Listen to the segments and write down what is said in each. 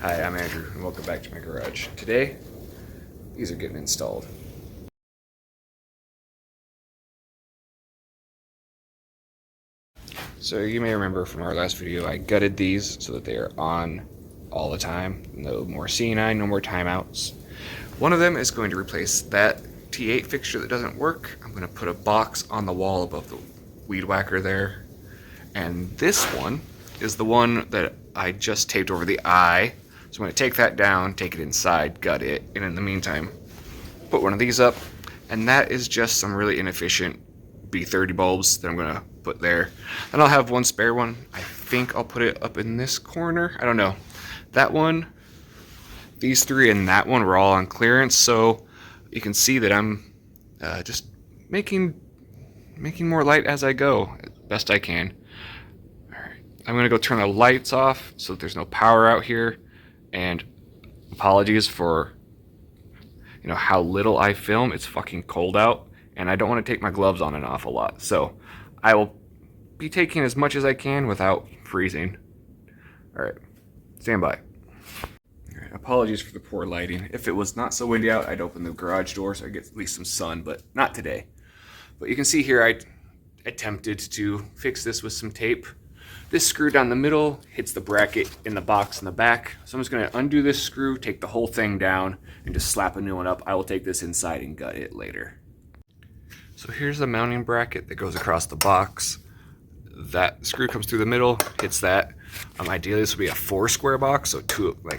Hi, I'm Andrew, and welcome back to my garage. Today, these are getting installed. So you may remember from our last video, I gutted these so that they are on all the time. No more C9, no more timeouts. One of them is going to replace that T8 fixture that doesn't work. I'm going to put a box on the wall above the weed whacker there. And this one is the one that I just taped over the eye. So I'm going to take that down, take it inside, gut it, and in the meantime, put one of these up. And that is just some really inefficient B30 bulbs that I'm going to put there. And I'll have one spare one. I think I'll put it up in this corner. I don't know. That one, these three, and that one were all on clearance. So you can see that I'm just making more light as I go, best I can. All right. I'm going to go turn the lights off so that there's no power out here. And apologies for how little I film. It's fucking cold out, and I don't want to take my gloves on an awful lot. So I will be taking as much as I can without freezing. All right, stand by. All right, apologies for the poor lighting. If it was not so windy out, I'd open the garage door so I get at least some sun, but not today. But you can see here I attempted to fix this with some tape. This screw down the middle hits the bracket in the box in the back. So I'm just going to undo this screw, take the whole thing down, and just slap a new one up. I will take this inside and gut it later. So here's the mounting bracket that goes across the box. That screw comes through the middle, hits that. Ideally this would be a 4 square box, so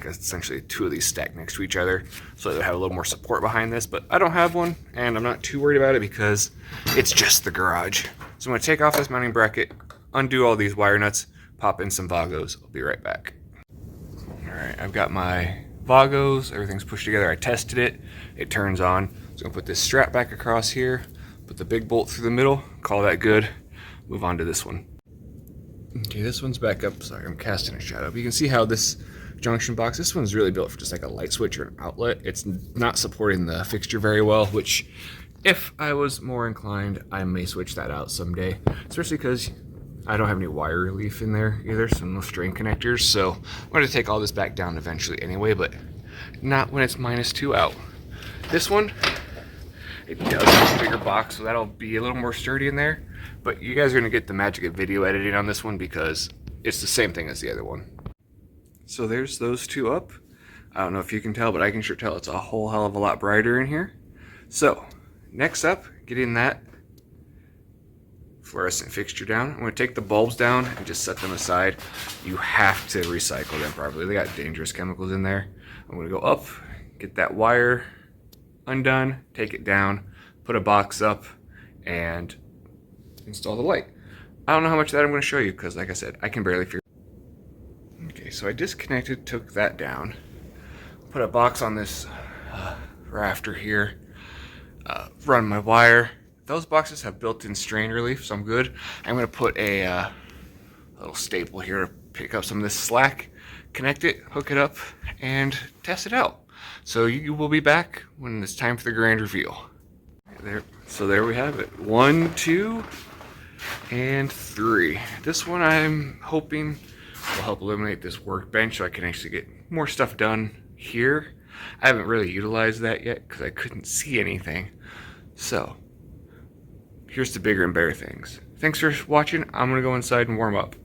essentially two of these stacked next to each other, so they have a little more support behind this. But I don't have one, and I'm not too worried about it because it's just the garage. So I'm going to take off this mounting bracket, undo all these wire nuts, pop in some Vagos. I'll be right back. Alright, I've got my Vagos, everything's pushed together. I tested it, it turns on. So I'm going to put this strap back across here, put the big bolt through the middle, call that good, move on to this one. Okay, this one's back up. Sorry, I'm casting a shadow. But you can see how this junction box, this one's really built for just like a light switch or an outlet. It's not supporting the fixture very well, which if I was more inclined, I may switch that out someday, especially because I don't have any wire relief in there either, so no string connectors. So I'm going to take all this back down eventually anyway, but not when it's -2 out. This one, it does have a bigger box, so that'll be a little more sturdy in there. But you guys are going to get the magic of video editing on this one because it's the same thing as the other one. So there's those two up. I don't know if you can tell, but I can sure tell it's a whole hell of a lot brighter in here. So next up, getting that fluorescent fixture down. I'm going to take the bulbs down and just set them aside. You have to recycle them properly. They got dangerous chemicals in there. I'm going to go up, get that wire undone, take it down, put a box up, and install the light. I don't know how much of that I'm going to show you because, like I said, I can barely figure. Okay, so I disconnected, took that down, put a box on this rafter here, run my wire. Those boxes have built-in strain relief, so I'm good. I'm going to put a little staple here to pick up some of this slack, connect it, hook it up, and test it out. So you will be back when it's time for the grand reveal. So there we have it. 1, 2, and 3. This one I'm hoping will help eliminate this workbench so I can actually get more stuff done here. I haven't really utilized that yet because I couldn't see anything. So here's the bigger and better things. Thanks for watching. I'm going to go inside and warm up.